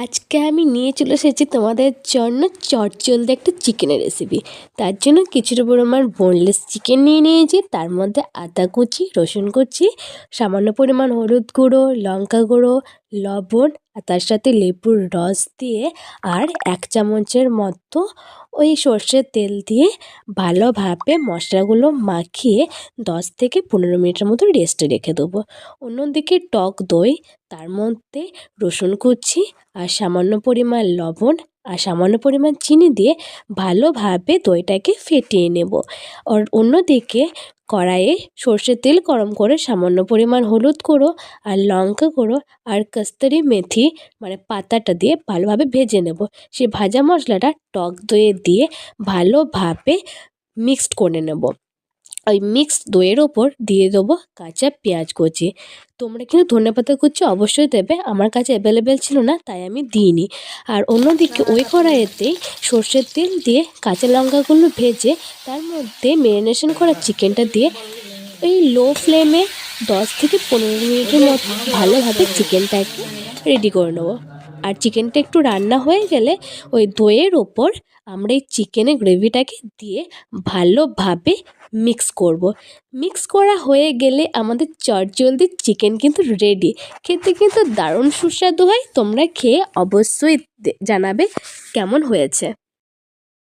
আজকে আমি নিয়ে চলে এসেছি তোমাদের জন্য চটজলদি একটা চিকেনের রেসিপি। তার জন্য কিছুটা পরিমাণ বোনলেস চিকেন নিয়ে নিয়েছি। তার মধ্যে আদা কুচি, রসুন কুচি, সামান্য পরিমাণ হলুদ গুঁড়ো, লঙ্কা গুঁড়ো, লবণ, আর তার সাথে লেবুর রস দিয়ে আর 1 চামচের মতো ওই সর্ষের তেল দিয়ে ভালোভাবে মশলাগুলো মাখিয়ে 10 থেকে 15 মিনিটের মতো রেস্টে রেখে দেবো। অন্যদিকে টক দই, তার মধ্যে রসুন কুচি আর সামান্য পরিমাণ লবণ আর সামান্য পরিমাণ চিনি দিয়ে ভালোভাবে দইটাকে ফেটিয়ে নেব। আর অন্যদিকে কড়াইয়ে সর্ষের তেল গরম করে সামান্য পরিমাণ হলুদ গুঁড়ো আর লঙ্কা গুঁড়ো আর কস্তুরি মেথি মানে পাতাটা দিয়ে ভালোভাবে ভেজে নেব। সেই ভাজা মশলাটা টক দইয়ে দিয়ে ভালোভাবে মিক্সড করে নেব। ওই মিক্সড দইয়ের ওপর দিয়ে দেবো কাঁচা পেঁয়াজ কুচি। তোমরা কিন্তু ধনেপাতা কুচি অবশ্যই দেবে, আমার কাছে অ্যাভেলেবেল ছিল না তাই আমি দিইনি। আর অন্যদিকে ওই কড়াইয়েতেই সর্ষের তেল দিয়ে কাঁচা লঙ্কাগুলো ভেজে তার মধ্যে ম্যারিনেশন করা চিকেনটা দিয়ে ওই লো ফ্লেমে 10 থেকে 15 মিনিটের মতো ভালোভাবে চিকেনটাকে রেডি করে নেবো। আর চিকেনটা একটু রান্না হয়ে গেলে ওই দইয়ের ওপর আমরা এই চিকেনের গ্রেভিটাকে দিয়ে ভালোভাবে মিক্স করব। মিক্স করা হয়ে গেলে আমাদের চটজলদি চিকেন কিন্তু রেডি। খেতে কিন্তু দারুণ সুস্বাদু হয়। তোমরা খেয়ে অবশ্যই জানাবে কেমন হয়েছে।